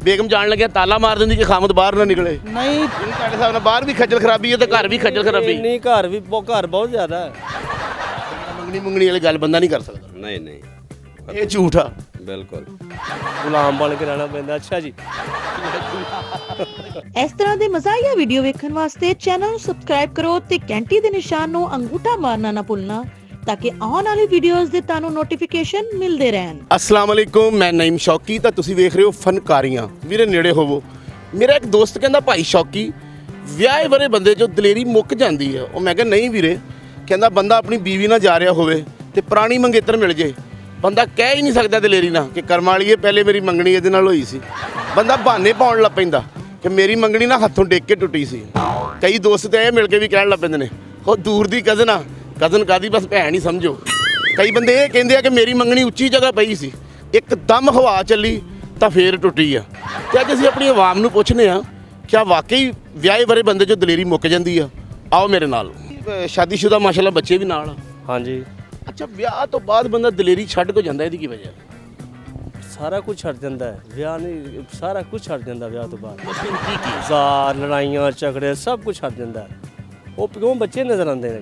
ਬੇਗਮ ਜਾਣ ਲੱਗਿਆ ਤਾਲਾ ਮਾਰ ਦਿੰਦੀ ਕਿ ਖਾਮਦ ਬਾਹਰ ਨਾ ਨਿਕਲੇ। ਨਹੀਂ ਜਿਹੜੀ ਤੁਹਾਡੇ ਹਿਸਾਬ ਨਾਲ ਬਾਹਰ ਵੀ ਖੱਜਲ ਖਰਾਬੀ ਹੈ ਤੇ ਘਰ ਵੀ ਖੱਜਲ ਖਰਾਬੀ। ਨਹੀਂ, ਘਰ ਬਹੁਤ ਜ਼ਿਆਦਾ ਹੈ। ਮੰਗਣੀ ਵਾਲੀ ਗੱਲ ਬੰਦਾ ਨਹੀਂ ਕਰ ਸਕਦਾ। ਨਹੀਂ ਨਹੀਂ ਇਹ ਝੂਠ ਆ। ਬਿਲਕੁਲ ਗੁਲਾਮ ਬਣ ਕੇ ਰਹਿਣਾ ਪੈਂਦਾ। ਅੱਛਾ ਜੀ। ਇਸ ਤਰ੍ਹਾਂ ਦੇ ਮਜ਼ਾਹੀਆ ਵੀਡੀਓ ਵੇਖਣ ਵਾਸਤੇ ਚੈਨਲ ਨੂੰ ਸਬਸਕ੍ਰਾਈਬ ਕਰੋ ਤੇ ਘੰਟੀ ਦੇ ਨਿਸ਼ਾਨ ਨੂੰ ਅੰਗੂਠਾ ਮਾਰਨਾ ਨਾ ਭੁੱਲਣਾ ਤਾਂ ਕਿ ਆਉਣ ਵਾਲੀ ਵੀਡੀਓਜ਼ ਦੇ ਤੁਹਾਨੂੰ ਨੋਟੀਫਿਕੇਸ਼ਨ ਮਿਲਦੇ ਰਹਿਣ। ਅਸਲਾਮ ਅਲੈਕੁਮ, ਮੈਂ ਨਈਮ ਸ਼ੌਕੀ ਤਾਂ ਤੁਸੀਂ ਵੇਖ ਰਹੇ ਹੋ ਫਨਕਾਰੀਆਂ। ਵੀਰੇ ਨੇੜੇ ਹੋਵੋ। ਮੇਰਾ ਇੱਕ ਦੋਸਤ ਕਹਿੰਦਾ ਭਾਈ ਸ਼ੌਕੀ ਵਿਆਹੇ ਵਰੇ ਬੰਦੇ ਜੋ ਦਲੇਰੀ ਮੁੱਕ ਜਾਂਦੀ ਹੈ। ਉਹ ਮੈਂ ਕਿਹਾ ਨਹੀਂ ਵੀਰੇ, ਕਹਿੰਦਾ ਬੰਦਾ ਆਪਣੀ ਬੀਵੀ ਨਾਲ ਜਾ ਰਿਹਾ ਹੋਵੇ ਤੇ ਪੁਰਾਣੀ ਮੰਗੇਤਰ ਮਿਲ ਜੇ, ਬੰਦਾ ਕਹਿ ਹੀ ਨਹੀਂ ਸਕਦਾ ਦਲੇਰੀ ਨਾਲ ਕਿ ਕਰਮ ਵਾਲੀਏ ਪਹਿਲੇ ਮੇਰੀ ਮੰਗਣੀ ਇਹਦੇ ਨਾਲ ਹੋਈ ਸੀ। ਬੰਦਾ ਬਹਾਨੇ ਪਾਉਣ ਲੱਗ ਪੈਂਦਾ ਕਿ ਮੇਰੀ ਮੰਗਣੀ ਨਾ ਹੱਥੋਂ ਡੇਕ ਕੇ ਟੁੱਟੀ ਸੀ। ਕਈ ਦੋਸਤ ਇਹ ਮਿਲ ਕੇ ਵੀ ਕਹਿਣ ਲੱਗ ਪੈਂਦੇ ਨੇ ਉਹ ਦੂਰ ਦੀ ਕਜ਼ਨ ਆ, ਕਜ਼ਨ ਕਾਦੀ ਬਸ ਭੈਣ ਹੀ ਸਮਝੋ। ਕਈ ਬੰਦੇ ਇਹ ਕਹਿੰਦੇ ਆ ਕਿ ਮੇਰੀ ਮੰਗਣੀ ਉੱਚੀ ਜਗ੍ਹਾ ਪਈ ਸੀ, ਇੱਕਦਮ ਹਵਾ ਚੱਲੀ ਤਾਂ ਫੇਰ ਟੁੱਟੀ ਆ। ਤੇ ਅੱਜ ਅਸੀਂ ਆਪਣੀ ਆਵਾਮ ਨੂੰ ਪੁੱਛਨੇ ਆ ਕਿ ਵਾਕਈ ਵਿਆਹੇ ਵਰੇ ਬੰਦੇ ਜੋ ਦਲੇਰੀ ਮੁੱਕ ਜਾਂਦੀ ਆ। ਆਓ ਮੇਰੇ ਨਾਲ। ਸ਼ਾਦੀशुदा ਮਾਸ਼ਾਅੱਲਾ ਬੱਚੇ ਵੀ ਨਾਲ ਆ। ਹਾਂਜੀ। ਅੱਛਾ, ਵਿਆਹ ਤੋਂ ਬਾਅਦ ਬੰਦਾ ਦਲੇਰੀ ਛੱਡ ਕੇ ਜਾਂਦਾ, ਇਹਦੀ ਕੀ ਵਜ੍ਹਾ? ਸਾਰਾ ਕੁਝ ਛੱਡ ਜਾਂਦਾ ਹੈ। ਵਿਆਹ ਨਹੀਂ, ਸਾਰਾ ਕੁਝ ਛੱਡ ਜਾਂਦਾ ਵਿਆਹ ਤੋਂ ਬਾਅਦ। ਕੀ ਜ਼ਾਰ ਲੜਾਈਆਂ ਝਗੜੇ ਸਭ ਕੁਝ ਛੱਡ ਜਾਂਦਾ ਹੈ। ਉਹ ਕਿਉਂ ਬੱਚੇ ਨਜ਼ਰ ਆਉਂਦੇ ਨੇ।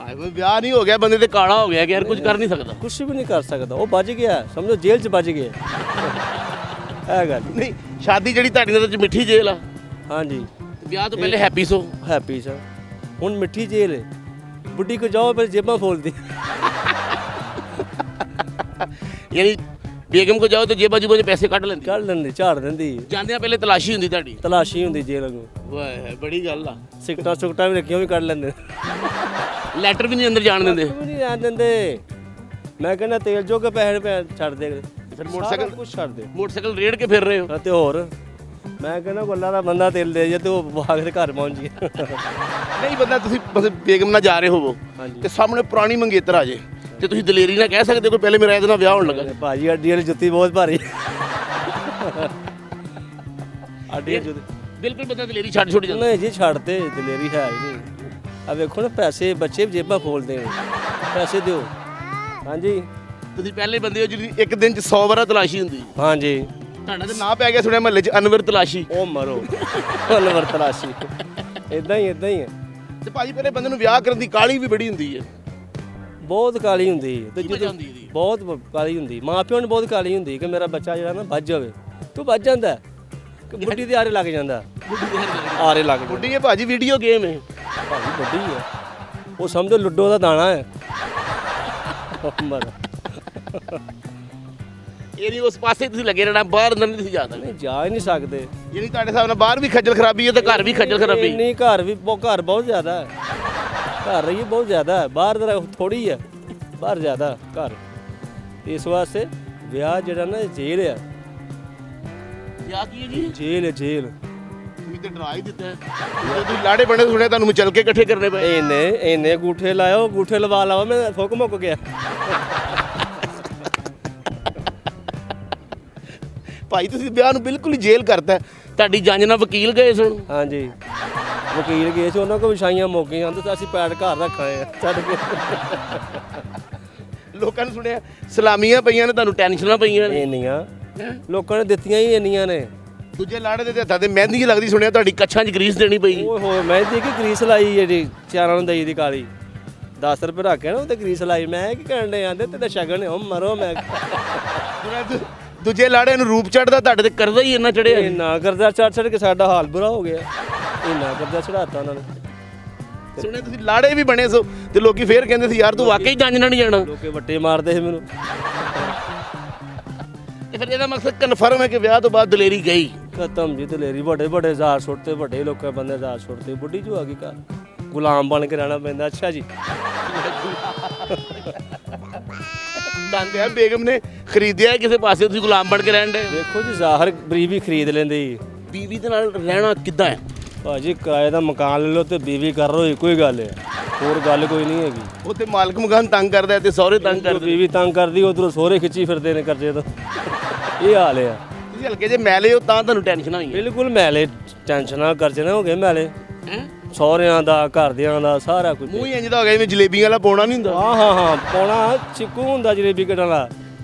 ਆਏ ਵੇ ਵਿਆਹ ਨਹੀਂ ਹੋ ਗਿਆ ਬੰਦੇ ਤੇ ਕਾਲਾ ਹੋ ਗਿਆ ਕਿ ਯਾਰ ਕੁਝ ਕਰ ਨਹੀਂ ਸਕਦਾ। ਕੁਝ ਵੀ ਨਹੀਂ ਕਰ ਸਕਦਾ। ਉਹ ਬਚ ਗਿਆ, ਸਮਝੋ ਜੇਲ੍ਹ 'ਚ ਬਚ ਗਿਆ। ਇਹ ਗੱਲ ਨਹੀਂ, ਸ਼ਾਦੀ ਜਿਹੜੀ ਤੁਹਾਡੀ ਨਜ਼ਰ 'ਚ ਮਿੱਠੀ ਜੇਲ੍ਹ ਆ, ਹਾਂਜੀ। ਵਿਆਹ ਤੋਂ ਪਹਿਲੇ ਹੈਪੀ ਸੋ। Happy sir. ਹੁਣ ਮਿੱਠੀ ਜੇਲ੍ਹ ਹੈ। ਬੁੱਢੀ ਕੋ ਜਾਓ ਫਿਰ ਜੇਬਾਂ ਫੋਲਦੀ। ਯਾਨੀ ਬੇਗਮ ਕੋ ਜਾਓ ਤੇ ਜੇਬਾਂ ਜੂਬਾਂ 'ਚ ਪੈਸੇ ਕੱਢ ਲੈਂਦੀ। ਕੱਢ ਲੈਂਦੀ, ਝਾੜ ਦਿੰਦੀ। ਜਾਂਦਿਆਂ ਪਹਿਲੇ ਤਲਾਸ਼ੀ ਹੁੰਦੀ ਤੁਹਾਡੀ। ਤਲਾਸ਼ੀ ਹੁੰਦੀ ਜੇਲ੍ਹ ਨੂੰ। ਵਾਹ ਬੜੀ ਗੱਲ ਆ। ਸਿਗਟਾਂ ਵੀ ਰੱਖੀਆਂ ਵੀ ਕੱਢ ਲੈਂਦੇ। ਲੈਟਰ ਵੀ ਨਹੀਂ ਅੰਦਰ ਜਾਣ ਦਿੰਦੇ। ਵੀ ਨਹੀਂ ਜਾਣ ਦਿੰਦੇ। ਮੈਂ ਕਹਿੰਦਾ ਤੇਲ ਜੋ ਕੇ ਪੈਸੇ ਛੱਡ ਦੇ। ਫਿਰ ਮੋਟਰਸਾਈਕਲ ਕੁਝ ਛੱਡ ਦੇ। ਮੋਟਰਸਾਈਕਲ ਰੇੜ ਕੇ ਫਿਰ ਰਹੇ ਹੋ। ਤੇ ਹੋਰ ਮੈਂ ਕਹਿੰਦਾ ਗੱਲਾਂ ਦਾ ਬੰਦਾ ਤੇਲ ਦੇ ਜੇ ਤੇ ਉਹ ਬਾਗ ਦੇ ਘਰ ਪਹੁੰਚ ਗਿਆ। ਨਹੀਂ, ਬੰਦਾ ਤੁਸੀਂ ਬਸ ਬੇਗਮ ਨਾਲ ਜਾ ਰਹੇ ਹੋਵੋ ਤੇ ਸਾਹਮਣੇ ਪੁਰਾਣੀ ਮੰਗੇਤਰ ਆ ਜੇ ਤੇ ਤੁਸੀਂ ਦਲੇਰੀ ਨਾਲ ਕਹਿ ਸਕਦੇ ਹੋ ਪਹਿਲੇ ਮੇਰਾ ਇਹਦੇ ਨਾਲ ਵਿਆਹ ਹੋਣ ਲੱਗਾ। ਭਾਜੀ ਅੱਡੀ ਵਾਲੀ ਜੁੱਤੀ ਬਹੁਤ ਭਾਰੀ। ਅੱਡੀ ਵਾਲੀ ਜੁੱਤੀ ਬਿਲਕੁਲ ਬੰਦਾ ਦਲੇਰੀ ਛੱਡ ਛੁੱਟ ਜਾਂਦਾ। ਨਹੀਂ ਜੀ, ਛੱਡ ਤੇ ਦਲੇਰੀ ਹੈ ਹੀ ਨਹੀਂ। ਆ ਵੇਖੋ ਨਾ, ਪੈਸੇ ਬੱਚੇ ਜੇਬਾਂ ਖੋਲਦੇ ਨੇ। ਪੈਸੇ ਦਿਓ। ਹਾਂਜੀ, ਤੁਸੀਂ ਪਹਿਲੇ ਬੰਦੇ ਹੋ ਜਿਹੜੀ ਇੱਕ ਦਿਨ 'ਚ 100 ਵਾਰ ਤਲਾਸ਼ੀ ਹੁੰਦੀ। ਹਾਂਜੀ। ਤੁਹਾਡਾ ਤੇ ਨਾਂ ਪੈ ਗਿਆ ਸੁਣਿਆ ਮਹੱਲੇ 'ਚ ਅਨਵਰ ਤਲਾਸ਼ੀ। ਉਹ ਮਰੋ ਅਨਵਰ ਤਲਾਸ਼ੀ। ਇਦਾਂ ਹੀ ਹੈ। ਤੇ ਭਾਜੀ ਪਹਿਲੇ ਬੰਦੇ ਨੂੰ ਵਿਆਹ ਕਰਨ ਦੀ ਕਾਹਲੀ ਵੀ ਬੜੀ ਹੁੰਦੀ ਹੈ। ਬਹੁਤ ਕਾਲੀ ਹੁੰਦੀ ਹੈ। ਤੇ ਕੀ ਵਜ੍ਹਾ ਹੁੰਦੀ ਇਹਦੀ? ਬਹੁਤ ਕਾਲੀ ਹੁੰਦੀ। ਮਾਂ ਪਿਓ ਨੂੰ ਬਹੁਤ ਕਾਲੀ ਹੁੰਦੀ ਕਿ ਮੇਰਾ ਬੱਚਾ ਜਿਹੜਾ ਨਾ ਵੱਜ ਜਾਵੇ। ਤੂੰ ਵੱਜ ਜਾਂਦਾ ਕਿ ਬੁੱਢੀ ਦੇ ਆਰੇ ਲੱਗ ਜਾਂਦਾ। ਆਰੇ ਲੱਗ ਜਾਂਦਾ। ਬੁੱਢੀ ਹੈ ਭਾਜੀ, ਵੀਡੀਓ ਗੇਮ ਹੈ ਭਾਜੀ, ਬੁੱਢੀ ਹੈ। ਉਹ ਸਮਝੋ ਲੁੱਡੋ ਦਾ ਦਾਣਾ ਹੈ। ਇਹ ਨਹੀਂ ਉਸ ਪਾਸੇ ਤੁਸੀਂ ਲੱਗੇ ਰਹਿਣਾ, ਬਾਹਰ ਅੰਦਰ ਨਹੀਂ ਤੁਸੀਂ ਜਾ ਸਕਦੇ। ਨਹੀਂ, ਜਾ ਹੀ ਨਹੀਂ ਸਕਦੇ। ਯਾਨੀ ਤੁਹਾਡੇ ਹਿਸਾਬ ਨਾਲ ਬਾਹਰ ਵੀ ਖੱਜਲ ਖਰਾਬੀ ਹੈ ਤੇ ਘਰ ਵੀ ਖੱਜਲ ਖਰਾਬੀ। ਨਹੀਂ, ਘਰ ਬਹੁਤ ਜ਼ਿਆਦਾ ਹੈ। ਘਰ ਰਹੀ ਬਹੁਤ ਜ਼ਿਆਦਾ ਹੈ। ਬਾਹਰ ਦਾ ਥੋੜੀ ਹੈ, ਬਾਹਰ ਜ਼ਿਆਦਾ ਘਰ। ਇਸ ਵਾਸਤੇ ਵਿਆਹ ਜਿਹੜਾ ਨਾ ਜੇਲ੍ਹ ਹੈ। ਵਿਆਹ ਕੀ ਹੈ ਜੀ? ਜੇਲ੍ਹ ਹੈ, ਜੇਲ੍ਹ। ਤੁਸੀਂ ਤੇ ਡਰਾ ਹੀ ਦਿੱਤਾ ਹੈ। ਜਦੋਂ ਤੁਸੀਂ ਲਾੜੇ ਬਣੇ ਸੁਣਿਆ ਤੁਹਾਨੂੰ ਮਚਲ ਕੇ ਇਕੱਠੇ ਕਰਨੇ ਪਏ। ਇਹਨੇ ਗੂਠੇ ਲਾਇਓ, ਗੂਠੇ ਲਵਾ ਲਾਵਾ, ਮੈਂ ਫੁੱਕ ਮੁੱਕ ਗਿਆ। ਭਾਈ ਤੁਸੀਂ ਵਿਆਹ ਨੂੰ ਬਿਲਕੁਲ ਹੀ ਜੇਲ੍ਹ ਕਰਤਾ। ਤੁਹਾਡੀ ਜੰਜ ਨਾਲ ਵਕੀਲ ਗਏ ਸਨ। ਹਾਂਜੀ, ਵਕੀਲ ਗਏ ਸੀ, ਉਹਨਾਂ ਕੋਲ ਵਿਛਾਈਆਂ ਮੁੱਕ ਗਈਆਂ ਤੇ ਅਸੀਂ ਪੈਰ ਘਰ ਰੱਖਾਏ ਆ ਛੱਡ ਕੇ। ਲੋਕਾਂ ਨੇ ਸੁਣਿਆ ਸਲਾਮੀਆਂ ਪਈਆਂ ਨੇ, ਤੁਹਾਨੂੰ ਟੈਨਸ਼ਨਾਂ ਪਈਆਂ ਨੇ। ਇੰਨੀਆਂ ਲੋਕਾਂ ਨੇ ਦਿੱਤੀਆਂ ਹੀ ਇੰਨੀਆਂ ਨੇ। ਦੂਜੇ ਲਾੜੇ ਦੇ ਹੱਥਾਂ ਤੇ ਮਹਿੰਦੀ ਲੱਗਦੀ, ਸੁਣਿਆ ਤੁਹਾਡੀ ਕੱਛਾਂ 'ਚ ਗਰੀਸ ਦੇਣੀ ਪਈ। ਓਏ ਹੋਏ, ਮੈਂ ਦੀ ਕਿ ਗਰੀਸ ਲਾਈ ਜਿਹੜੀ ਚਾਰਾਂ ਨੂੰ ਦਈ ਦੀ ਕਾਲੀ 10 ਰੁਪਏ ਰੱਖ ਕੇ ਨਾ ਉਹ ਤੇ ਗਰੀਸ ਲਾਈ। ਮੈਂ ਕੀ ਕਰਨ ਦੇ ਆਂਦੇ ਤੇ ਸ਼ਗਨ ਉਹ ਮਰੋ। ਮੈਂ ਦੂਜੇ ਲਾੜੇ ਨੂੰ ਰੂਪ ਚੜਦਾ, ਤੁਹਾਡੇ ਤੇ ਕਰਜ਼ਾ ਹੀ ਇੰਨਾ ਚੜਿਆ। ਇੰਨਾ ਕਰਜ਼ਾ ਚੜ ਕੇ ਸਾਡਾ ਹਾਲ ਬੁਰਾ ਹੋ ਗਿਆ। ਇੰਨਾ ਕਰਜ਼ਾ ਚੜਾਤਾ ਉਹਨਾਂ ਨੇ। ਸੁਣਿਆ ਤੁਸੀਂ ਲਾੜੇ ਵੀ ਬਣੇ ਸੋ ਤੇ ਲੋਕੀ ਫੇਰ ਕਹਿੰਦੇ ਸੀ ਯਾਰ ਤੂੰ ਵਾਕਈ ਜੰਜ ਨਾਲ ਨਹੀਂ ਜਾਣਾ। ਲੋਕੇ ਵੱਟੇ ਮਾਰਦੇ ਸੀ ਮੈਨੂੰ। ਤੇ ਫਿਰ ਇਹਦਾ ਮਕਸਦ ਕਨਫਰਮ ਹੈ ਕਿ ਵਿਆਹ ਤੋਂ ਬਾਅਦ ਦਲੇਰੀ ਗਈ ਖਤਮ ਜੀ। ਦਲੇਰੀ ਵੱਡੇ ਜ਼ਾਰ ਸੁੱਟਦੇ, ਵੱਡੇ ਲੋਕਾਂ ਬੰਦੇ ਜ਼ਾਰ ਸੁੱਟਦੇ। ਬੁੱਢੀ ਜੋ ਆ ਗਈ ਘਰ, ਗੁਲਾਮ ਬਣ ਕੇ ਰਹਿਣਾ ਪੈਂਦਾ। ਅੱਛਾ ਜੀ। ਦੰਦੇ ਆ ਬੇਗਮ ਨੇ ਖਰੀਦਿਆ ਕਿਸੇ ਪਾਸੇ, ਤੁਸੀਂ ਗੁਲਾਮ ਬਣ ਕੇ ਰਹਿਣ ਦੇ। ਦੇਖੋ ਜੀ, ਜ਼ਾਹਰ ਬੀਵੀ ਖਰੀਦ ਲੈਂਦੀ। ਬੀਵੀ ਦੇ ਨਾਲ ਰਹਿਣਾ ਕਿੱਦਾਂ ਹੈ ਭਾਜੀ? ਕਿਰਾਏ ਦਾ ਮਕਾਨ ਲੈ ਲਓ ਤੇ ਬੀਵੀ ਕਰ ਲਓ, ਇੱਕੋ ਹੀ ਗੱਲ ਹੈ। ਹੋਰ ਗੱਲ ਕੋਈ ਨਹੀਂ ਹੈਗੀ। ਉੱਥੇ ਮਾਲਕ ਮਕਾਨ ਤੰਗ ਕਰਦਾ ਤੇ ਸਹੁਰੇ ਤੰਗ ਕਰਦੇ। ਬੀਵੀ ਤੰਗ ਕਰਦੀ, ਉਧਰੋਂ ਸਹੁਰੇ ਖਿੱਚੀ ਫਿਰਦੇ ਨੇ ਕਰਜ਼ੇ ਤੋਂ। ਇਹ ਹਾਲ ਆ। ਤੁਸੀਂ ਹਲਕੇ ਜੇ ਮੈਲੇ ਹੋ ਤਾਂ ਤੁਹਾਨੂੰ ਟੈਨਸ਼ਨਾਂ ਹੋਈਆਂ। ਬਿਲਕੁਲ ਮੈਲੇ, ਟੈਨਸ਼ਨਾਂ ਕਰਜ਼ੇ ਨਾ ਹੋ ਗਏ ਮੈਲੇ। ਸਹੁਰਿਆਂ ਦਾ, ਘਰਦਿਆਂ ਦਾ, ਸਾਰਾ ਕੁਝ। ਮੂੰਹ ਹੀ ਇੰਜ ਦਾ ਹੋ ਗਿਆ ਜਿਵੇਂ ਜਲੇਬੀਆਂ ਵਾਲਾ ਪਾਉਣਾ ਨਹੀਂ ਹੁੰਦਾ। ਹਾਂ, ਪੌਣਾ ਚਿੱਕੂ ਹੁੰਦਾ ਜਲੇਬੀ ਕੱਢਣ ਵਾਲਾ।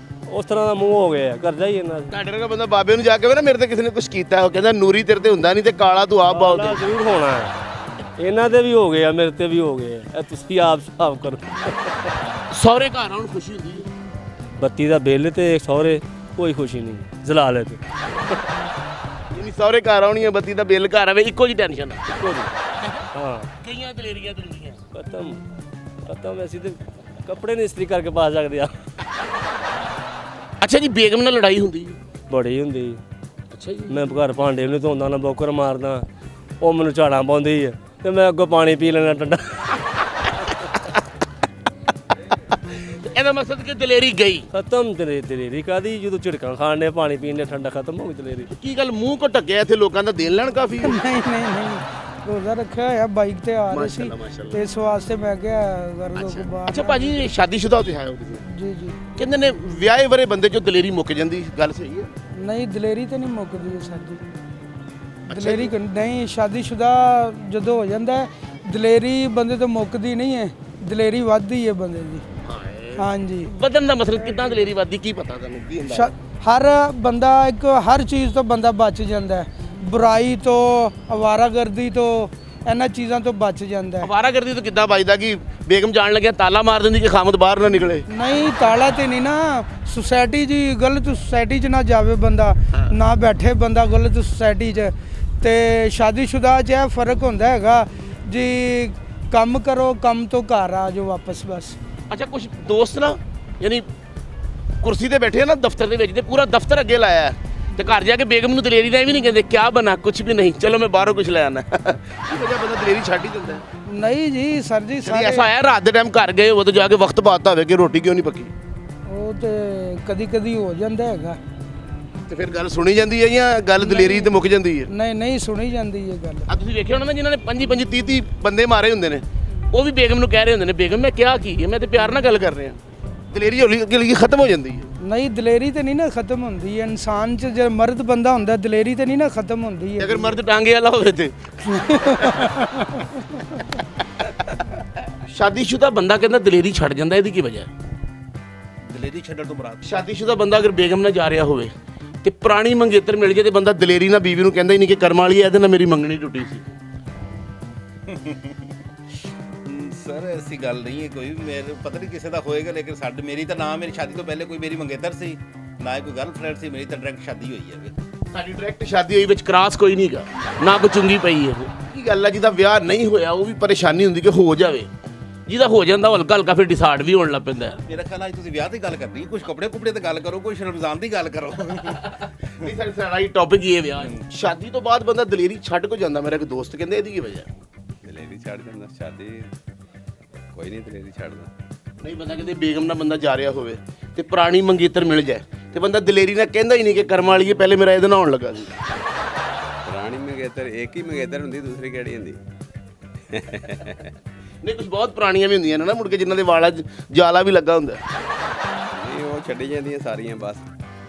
ਉਸ ਤਰ੍ਹਾਂ ਦਾ ਮੂੰਹ ਹੋ ਗਿਆ ਕਰਜ਼ਾ ਹੀ ਇਹਨਾਂ ਦਾ। ਤੁਹਾਡੇ ਵਰਗਾ ਬੰਦਾ ਬਾਬੇ ਨੂੰ ਜਾ ਕੇ ਵੇ ਨਾ ਮੇਰੇ ਤੇ ਕਿਸੇ ਨੇ ਕੁਝ ਕੀਤਾ, ਉਹ ਕਹਿੰਦਾ ਨੂਰੀ ਤੇਰੇ ਤੇ ਹੁੰਦਾ ਨਹੀਂ ਤੇ ਕਾਲਾ ਤੂੰ ਆਪ ਬਾਲ ਕਾਲਾ ਜ਼ਰੂਰ ਹੋਣਾ ਹੈ, ਇਹਨਾਂ ਦੇ ਵੀ ਹੋ ਗਏ ਆ, ਮੇਰੇ ਤੇ ਵੀ ਹੋ ਗਏ ਆ, ਇਹ ਤੁਸੀਂ ਆਪ ਹਿਸਾਬ ਕਰੋ। ਸਹੁਰੇ ਘਰ ਆਉਣ ਖੁਸ਼ੀ ਹੁੰਦੀ ਹੈ। ਬੱਤੀ ਦਾ ਬਿੱਲ ਤੇ ਸਹੁਰੇ ਕੋਈ ਖੁਸ਼ੀ ਨਹੀਂ, ਜ਼ਲਾਲਤ ਯਾਨੀ ਸਹੁਰੇ ਘਰ ਆਉਣੀ ਹੈ, ਬੱਤੀ ਦਾ ਬਿੱਲ ਘਰ ਆਵੇ, ਇੱਕੋ ਜੀ ਟੈਨਸ਼ਨ ਹੈ। ਇੱਕੋ ਜੀ। ਹਾਂ ਕਈਆਂ ਦਲੇਰੀਆਂ ਦੁਨੀਆਂ ਖਤਮ ਅਸੀਂ ਤੇ ਕੱਪੜੇ ਨਹੀਂ ਇਸਤਰੀ ਕਰਕੇ ਪਾ ਸਕਦੇ ਆ। ਅੱਛਾ ਜੀ, ਬੇਗਮ ਨਾਲ ਲੜਾਈ ਹੁੰਦੀ ਹੈ? ਬੜੀ ਹੁੰਦੀ। ਅੱਛਾ ਜੀ। ਮੈਂ ਘਰ ਭਾਂਡੇ ਨੂੰ ਧੋਂਦਾ ਨਾ ਬੋਕਰ ਮਾਰਦਾ, ਉਹ ਮੈਨੂੰ ਝਾੜਾਂ ਪਾਉਂਦੀ ਹੈ ਤੇ ਮੈਂ ਅੱਗੋਂ ਪਾਣੀ ਪੀ ਲੈਣਾ ਠੰਡਾ। ਇਹਦਾ ਮਕਸਦ ਕਿ ਦਲੇਰੀ ਗਈ। ਖਤਮ ਦਲੇਰੀ ਕਾਦੀ, ਜਦੋਂ ਝਿੜਕਾਂ ਖਾਣ ਨੇ ਪਾਣੀ ਪੀਣ ਨੇ ਠੰਡਾ, ਖਤਮ ਹੋ ਗਈ ਦਲੇਰੀ। ਕੀ ਗੱਲ ਮੂੰਹ ਕੋ ਢੱਕਿਆ ਇੱਥੇ ਲੋਕਾਂ ਦਾ ਦੇਣ ਲੈਣ ਕਾਫੀ ਹੈ? ਨਹੀਂ ਰੋਜ਼ਾ ਰੱਖਿਆ ਹੋਇਆ, ਬਾਈਕ ਤੇ ਆ ਰਹੇ ਸੀ ਮਾਸ਼ਾਅੱਲਾ, ਮਾਸ਼ਾਅੱਲਾ। ਤੇ ਇਸ ਵਾਸਤੇ ਮੈਂ ਕਿਹਾ ਕਰ ਦੋ ਕੋ ਬਾਹਰ। ਅੱਛਾ ਭਾਜੀ, ਸ਼ਾਦੀशुदा ਤੇ ਆਏ ਹੋ ਤੁਸੀਂ? ਜੀ ਕਹਿੰਦੇ ਨੇ ਵਿਆਹੇ ਵਰੇ ਬੰਦੇ ਚੋਂ ਦਲੇਰੀ ਮੁੱਕ ਜਾਂਦੀ, ਗੱਲ ਸਹੀ ਹੈ? ਨਹੀਂ ਦਲੇਰੀ ਤੇ ਨਹੀਂ ਮੁੱਕਦੀ ਸਰ ਜੀ। ਦਲੇਰੀ ਨਹੀਂ, ਸ਼ਾਦੀशुदा ਜਦੋਂ ਹੋ ਜਾਂਦਾ ਹੈ, ਦਲੇਰੀ ਬੰਦੇ ਤੋਂ ਮੁੱਕਦੀ ਨਹੀਂ ਹੈ, ਦਲੇਰੀ ਵੱਧਦੀ ਹੈ ਬੰਦੇ ਦੀ। ਹਾਂਜੀ, ਬਦਨ ਦਾ ਮਸਲਾ ਕਿਦਾਂ ਦਲੇਰੀ ਵੱਧਦੀ, ਕੀ ਪਤਾ ਤੁਹਾਨੂੰ ਕੀ ਹੁੰਦਾ? ਹਰ ਬੰਦਾ ਹਰ ਚੀਜ਼ ਤੋਂ ਬੰਦਾ ਬਚ ਜਾਂਦਾ ਹੈ, ਬੁਰਾਈ ਤੋਂ, ਅਵਾਰਾਗਰਦੀ ਤੋਂ, ਇਹਨਾਂ ਚੀਜ਼ਾਂ ਤੋਂ ਬਚ ਜਾਂਦਾ ਹੈ। ਅਵਾਰਾਗਰਦੀ ਤੋਂ ਕਿੱਦਾਂ ਬਚਦਾ ਕਿ ਬੇਗਮ ਜਾਣ ਲੱਗਿਆ ਤਾਲਾ ਮਾਰ ਦਿੰਦੀ ਕਿ ਖਾਮਦ ਬਾਹਰ ਨਾ ਨਿਕਲੇ? ਨਹੀਂ, ਤਾਲਾ ਤੇ ਨਹੀਂ ਨਾ, ਸੁਸਾਇਟੀ ਜੀ ਗਲਤ ਸੁਸਾਇਟੀ 'ਚ ਨਾ ਜਾਵੇ ਬੰਦਾ, ਨਾ ਬੈਠੇ ਬੰਦਾ ਗਲਤ ਸੁਸਾਇਟੀ 'ਚ। ਤੇ ਸ਼ਾਦੀशुदा 'ਚ ਇਹ ਫਰਕ ਹੁੰਦਾ ਹੈਗਾ ਜੀ, ਕੰਮ ਕਰੋ, ਕੰਮ ਤੋਂ ਘਰ ਆ ਜਾਓ ਵਾਪਸ ਬਸ। ਅੱਛਾ, ਕੁਝ ਦੋਸਤ ਨਾ ਯਾਨੀ ਕੁਰਸੀ ਤੇ ਬੈਠੇ ਆ ਨਾ ਦਫ਼ਤਰ ਦੇ ਵਿੱਚ, ਤੇ ਪੂਰਾ ਦਫ਼ਤਰ ਅੱਗੇ ਲਾਇਆ ਹੈ, ਤੇ ਘਰ ਜਾ ਕੇ ਬੇਗਮ ਨੂੰ ਦਲੇਰੀ ਦਾ ਵੀ ਨਹੀਂ ਕਹਿੰਦੇ ਕਿਆ ਬਣਾ ਕੁਝ ਵੀ ਨਹੀਂ, ਚਲੋ ਮੈਂ ਬਾਹਰੋਂ ਕੁਝ ਲੈ ਆਣਾ। ਕੀ ਵਜ੍ਹਾ ਬੰਦਾ ਦਲੇਰੀ ਛੱਡ ਹੀ ਦਿੰਦਾ ਹੈ? ਨਹੀਂ ਜੀ ਸਰ ਜੀ, ਕਦੀ ਐਸਾ ਆਇਆ ਰਾਤ ਦੇ ਟਾਈਮ ਘਰ ਗਏ ਉਹ ਤਾਂ ਜਾ ਕੇ ਵਕਤ ਪਾਤਾ ਹੋਵੇ ਕਿ ਰੋਟੀ ਕਿਉਂ ਨਹੀਂ ਪੱਕੀ? ਉਹ ਤੇ ਕਦੀ ਕਦੀ ਹੋ ਜਾਂਦਾ ਹੈਗਾ। ਤੇ ਫਿਰ ਗੱਲ ਸੁਣੀ ਜਾਂਦੀ ਹੈ ਜਾਂ ਗੱਲ ਦਲੇਰੀ ਤੇ ਮੁੱਕ ਜਾਂਦੀ ਹੈ? ਨਹੀਂ ਸੁਣੀ ਜਾਂਦੀ ਹੈ ਗੱਲ। ਆ ਤੁਸੀਂ ਵੇਖਿਆ ਹੋਣਾ ਨਾ ਜਿਨ੍ਹਾਂ ਨੇ 25 30 ਬੰਦੇ ਮਾਰੇ ਹੁੰਦੇ ਨੇ, ਉਹ ਵੀ ਬੇਗਮ ਨੂੰ ਕਹਿ ਰਹੇ ਹੁੰਦੇ ਨੇ ਬੇਗਮ ਮੈਂ ਕਿਹਾ ਕੀ ਹੈ, ਮੈਂ ਤੇ ਪਿਆਰ ਨਾਲ ਗੱਲ ਕਰ ਰਿਹਾ। ਦਲੇਰੀ ਹੌਲੀ ਹੌਲੀ ਖਤਮ ਹੋ ਜਾਂਦੀ ਹੈ। ਨਹੀਂ, ਦਲੇਰੀ ਤੇ ਨਹੀਂ ਨਾ ਖਤਮ ਹੁੰਦੀ ਹੈ ਇਨਸਾਨ 'ਚ, ਜੇ ਮਰਦ ਬੰਦਾ ਹੁੰਦਾ ਦਲੇਰੀ ਤੇ ਨਹੀਂ ਨਾ ਖਤਮ ਹੁੰਦੀ ਹੈ। ਅਗਰ ਮਰਦ ਟਾਂਗੇ ਵਾਲਾ ਹੋਵੇ ਤੇ ਸ਼ਾਦੀशुदा ਬੰਦਾ ਕਹਿੰਦਾ ਦਲੇਰੀ ਛੱਡ ਜਾਂਦਾ, ਇਹਦੀ ਕੀ ਵਜ੍ਹਾ ਹੈ? ਦਲੇਰੀ ਛੱਡਣ ਤੋਂ ਮੁਰਾਦ ਸ਼ਾਦੀशुदा ਬੰਦਾ ਅਗਰ ਬੇਗਮ ਨਾਲ ਜਾ ਰਿਹਾ ਹੋਵੇ ਤੇ ਪੁਰਾਣੀ ਮੰਗੇਤਰ ਮਿਲ ਜੇ ਤੇ ਬੰਦਾ ਦਲੇਰੀ ਨਾਲ ਬੀਵੀ ਨੂੰ ਕਹਿੰਦਾ ਹੀ ਨਹੀਂ ਕਿ ਕਰਮ ਵਾਲੀ ਇਹਦੇ ਨਾਲ ਮੇਰੀ ਮੰਗਣੀ ਟੁੱਟੀ ਸੀ। ਸਰ ਐਸੀ ਗੱਲ ਨਹੀਂ ਹੈ ਕੋਈ, ਮੇਰੇ ਪਤਾ ਨਹੀਂ ਕਿਸੇ ਦਾ ਹੋਏਗਾ, ਲੇਕਿਨ ਮੇਰੀ ਤਾਂ ਨਾ, ਮੇਰੀ ਸ਼ਾਦੀ ਤੋਂ ਪਹਿਲੇ ਕੋਈ ਮੇਰੀ ਮੰਗੇਤਰ ਸੀ ਨਾ, ਕੋਈ ਗਰਲਫ੍ਰੈਂਡ ਸੀ, ਮੇਰੀ ਤਾਂ ਡਾਇਰੈਕਟ ਸ਼ਾਦੀ ਹੋਈ ਹੈ। ਸਾਡੀ ਡਾਇਰੈਕਟ ਸ਼ਾਦੀ ਹੋਈ, ਵਿੱਚ ਕ੍ਰਾਸ ਕੋਈ ਨਹੀਂਗਾ, ਨਾ ਕੋਈ ਚੁੰਗੀ ਪਈ ਹੈ। ਕੀ ਗੱਲ ਹੈ, ਜਿਹਦਾ ਵਿਆਹ ਨਹੀਂ ਹੋਇਆ ਉਹ ਵੀ ਪਰੇਸ਼ਾਨੀ ਹੁੰਦੀ ਕਿ ਹੋ ਜਾਵੇ, ਜਿਹਦਾ ਹੋ ਜਾਂਦਾ ਉਹ ਹਲਕਾ ਹਲਕਾ ਫਿਰ ਡਿਸਾਈਡ ਵੀ ਹੋਣ ਲੱਗ ਪੈਂਦਾ ਹੈ। ਮੇਰਾ ਖਿਆਲ ਅੱਜ ਤੁਸੀਂ ਵਿਆਹ ਦੀ ਗੱਲ ਕਰਨੀ, ਕੁਝ ਕੱਪੜੇ ਕੁਪੜੇ ਤੇ ਗੱਲ ਕਰੋ, ਕੋਈ ਰਮਜ਼ਾਨ ਦੀ ਗੱਲ ਕਰੋ। ਨਹੀਂ ਸਰ, ਸਾਡਾ ਹੀ ਟੌਪਿਕ ਇਹ ਵਿਆਹ ਹੈ। ਸ਼ਾਦੀ ਤੋਂ ਬਾਅਦ ਬੰਦਾ ਦਲੇਰੀ ਛੱਡ ਕੋ ਜਾਂਦਾ, ਮੇਰਾ ਇੱਕ ਦੋਸਤ ਕਹਿੰਦੇ ਇਹਦੀ ਕੀ ਵਜ੍ਹਾ ਹੈ? ਦਲੇਰੀ ਛੱਡ ਜਾਂਦਾ, ਸ਼ਾਦੀ ਕੋਈ ਨਹੀਂ ਦਲੇਰੀ ਛੱਡਦਾ। ਨਹੀਂ, ਬੰਦਾ ਕਹਿੰਦੇ ਬੇਗਮ ਨਾਲ ਬੰਦਾ ਜਾ ਰਿਹਾ ਹੋਵੇ ਤੇ ਪੁਰਾਣੀ ਮੰਗੇਤਰ ਮਿਲ ਜਾਏ ਤੇ ਬੰਦਾ ਦਲੇਰੀ ਨਾਲ ਕਹਿੰਦਾ ਹੀ ਨਹੀਂ ਕਿ ਕਰਮ ਵਾਲੀ ਹੈ, ਪਹਿਲੇ ਮੇਰਾ ਇਹਦੇ ਨਾਲ ਹੋਣ ਲੱਗਾ ਸੀ। ਪੁਰਾਣੀ ਮੰਗੇਤਰ ਇੱਕ ਹੀ ਮੰਗੇਤਰ ਹੁੰਦੀ, ਦੂਸਰੀ ਕਿਹੜੀ ਹੁੰਦੀ? ਨਹੀਂ, ਕੁਝ ਬਹੁਤ ਪੁਰਾਣੀਆਂ ਵੀ ਹੁੰਦੀਆਂ ਨੇ ਨਾ ਮੁੜ ਕੇ, ਜਿਨ੍ਹਾਂ ਦੇ ਵਾਲਾਂ 'ਚ ਜਾਲਾ ਵੀ ਲੱਗਾ ਹੁੰਦਾ। ਨਹੀਂ, ਉਹ ਛੱਡੀ ਜਾਂਦੀਆਂ ਸਾਰੀਆਂ, ਬਸ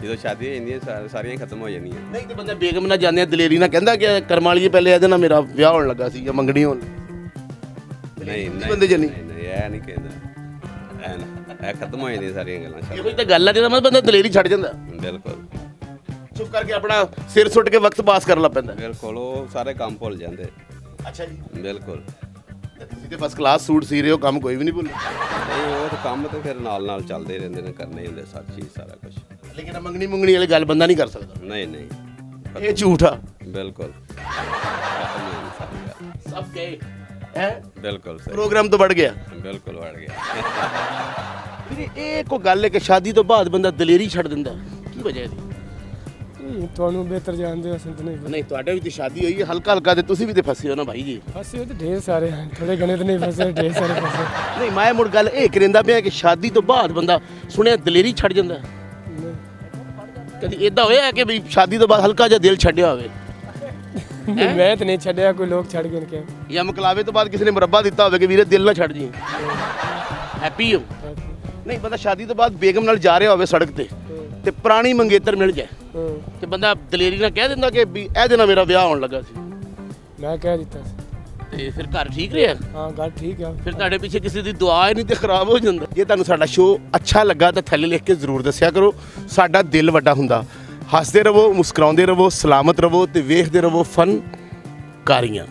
ਜਦੋਂ ਸ਼ਾਦੀ ਹੋ ਜਾਂਦੀ ਹੈ ਸਾਰੀਆਂ ਖਤਮ ਹੋ ਜਾਂਦੀਆਂ। ਨਹੀਂ ਤੇ ਬੰਦਾ ਬੇਗਮ ਨਾਲ ਜਾਂਦੇ ਦਲੇਰੀ ਨਾਲ ਕਹਿੰਦਾ ਕਿ ਕਰਮ ਵਾਲੀ ਹੈ, ਪਹਿਲੇ ਇਹਦੇ ਨਾਲ ਮੇਰਾ ਵਿਆਹ ਹੋਣ ਲੱਗਾ ਸੀ ਜਾਂ ਮੰਗਣੀ ਹੋਣ। ਨਹੀਂ ਬੰਦੇ ਜਨੀ ਇਹ ਨਹੀਂ ਕਹਿੰਦਾ, ਇਹ ਖਤਮ ਹੋ ਜਾਂਦੀਆਂ ਸਾਰੀਆਂ ਗੱਲਾਂ। ਇਹੋ ਹੀ ਤਾਂ ਗੱਲ ਹੈ, ਜਿਹਦਾ ਮਤਲਬ ਬੰਦਾ ਦਲੇਰੀ ਛੱਡ ਜਾਂਦਾ, ਬਿਲਕੁਲ ਚੁੱਪ ਕਰਕੇ ਆਪਣਾ ਸਿਰ ਸੁੱਟ ਕੇ ਵਕਤ ਪਾਸ ਕਰਨ ਲੱਗ ਪੈਂਦਾ। ਬਿਲਕੁਲ, ਉਹ ਸਾਰੇ ਕੰਮ ਭੁੱਲ ਜਾਂਦੇ। ਅੱਛਾ ਜੀ, ਬਿਲਕੁਲ। ਤੁਸੀਂ ਤੇ ਫਸਟ ਕਲਾਸ ਸੂਟ ਸੀ ਰਹੇ ਹੋ, ਕੰਮ ਕੋਈ ਵੀ ਨਹੀਂ ਭੁੱਲੇ। ਨਹੀਂ, ਉਹ ਤਾਂ ਕੰਮ ਤੇ ਫਿਰ ਨਾਲ ਨਾਲ ਚੱਲਦੇ ਰਹਿੰਦੇ ਨੇ, ਕਰਨੇ ਹੀ ਹੁੰਦੇ ਸਭ ਚੀਜ਼, ਸਾਰਾ ਕੁਝ। ਲੇਕਿਨ ਮੰਗਣੀ ਮੁੰਗਣੀ ਵਾਲੀ ਗੱਲ ਬੰਦਾ ਨਹੀਂ ਕਰ ਸਕਦਾ। ਨਹੀਂ ਇਹ ਝੂਠ ਆ। ਬਿਲਕੁਲ ਸਭ ਗਏ ਹੈ, ਬਿਲਕੁਲ ਸਹੀ, ਪ੍ਰੋਗਰਾਮ ਤੋਂ ਵੱਧ ਗਿਆ। ਬਿਲਕੁਲ ਵੜ ਗਿਆ। ਵੀਰੇ ਇਹ ਕੋਈ ਗੱਲ ਹੈ ਕਿ ਸ਼ਾਦੀ ਤੋਂ ਬਾਅਦ ਬੰਦਾ ਦਲੇਰੀ ਛੱਡ ਦਿੰਦਾ, ਕੀ ਵਜ੍ਹਾ ਇਹਦੀ? ਤੁਹਾਨੂੰ ਬਿਹਤਰ ਜਾਣਦੇ ਹੋ, ਸੰਤ ਨਹੀਂ ਨਹੀਂ, ਤੁਹਾਡੇ ਵੀ ਤੇ ਸ਼ਾਦੀ ਹੋਈ ਹੈ, ਹਲਕਾ ਹਲਕਾ ਤੇ ਤੁਸੀਂ ਵੀ ਤੇ ਫਸੇ ਹੋ ਨਾ ਭਾਈ ਜੀ। ਫਸੇ ਉਹ ਤੇ ਢੇਰ ਸਾਰੇ ਹਨ, ਥੋੜੇ ਗਣੇ ਤਾਂ ਨਹੀਂ ਫਸੇ, ਢੇਰ ਸਾਰੇ ਫਸੇ। ਨਹੀਂ, ਮੈਂ ਮੁੜ ਗੱਲ ਇਹ ਕਰਿੰਦਾ ਪਿਆ ਕਿ ਸ਼ਾਦੀ ਤੋਂ ਬਾਅਦ ਬੰਦਾ ਸੁਣਿਆ ਦਲੇਰੀ ਛੱਡ ਜਾਂਦਾ। ਕਦੀ ਇਦਾਂ ਹੋਇਆ ਕਿ ਵੀ ਸ਼ਾਦੀ ਤੋਂ ਬਾਅਦ ਹਲਕਾ ਜਿਹਾ ਦਿਲ ਛੱਡਿਆ ਹੋਵੇ? ਮੈਂ ਤਾਂ ਨਹੀਂ ਛੱਡਿਆ, ਕੋਈ ਲੋਕ ਛੱਡ ਗਏ ਨੇ ਕਿ ਜਾਂ ਮਕਲਾਵੇ ਤੋਂ ਬਾਅਦ ਕਿਸੇ ਨੇ ਮੁਰੱਬਾ ਦਿੱਤਾ ਹੋਵੇ ਕਿ ਵੀਰੇ ਦਿਲ ਨਾ ਛੱਡ ਜੀ, ਹੈਪੀ ਹੋ? ਨਹੀਂ, ਬੰਦਾ ਸ਼ਾਦੀ ਤੋਂ ਬਾਅਦ ਬੇਗਮ ਨਾਲ ਜਾ ਰਿਹਾ ਹੋਵੇ ਸੜਕ ਤੇ ਪੁਰਾਣੀ ਮੰਗੇਤਰ ਮਿਲ ਜਾਏ ਤੇ ਬੰਦਾ ਦਲੇਰੀ ਨਾਲ ਕਹਿ ਦਿੰਦਾ ਕਿ ਵੀ ਇਹਦੇ ਨਾਲ ਮੇਰਾ ਵਿਆਹ ਹੋਣ ਲੱਗਾ ਸੀ। ਮੈਂ ਕਹਿ ਦਿੱਤਾ ਸੀ। ਤੇ ਫਿਰ ਘਰ ਠੀਕ ਰਿਹਾ? ਹਾਂ ਗੱਲ ਠੀਕ ਆ। ਫਿਰ ਤੁਹਾਡੇ ਪਿੱਛੇ ਕਿਸੇ ਦੀ ਦੁਆ ਹੀ ਨਹੀਂ ਤੇ ਖਰਾਬ ਹੋ ਜਾਂਦਾ। ਜੇ ਤੁਹਾਨੂੰ ਸਾਡਾ ਸ਼ੋਅ ਅੱਛਾ ਲੱਗਾ ਤਾਂ ਥੱਲੇ ਲਿਖ ਕੇ ਜ਼ਰੂਰ ਦੱਸਿਆ ਕਰੋ, ਸਾਡਾ ਦਿਲ ਵੱਡਾ ਹੁੰਦਾ। ਹੱਸਦੇ ਰਹੋ, ਮੁਸਕਰਾਉਂਦੇ ਰਹੋ, ਸਲਾਮਤ ਰਹੋ ਤੇ ਵੇਖਦੇ ਰਹੋ ਫਨਕਾਰੀਆਂ।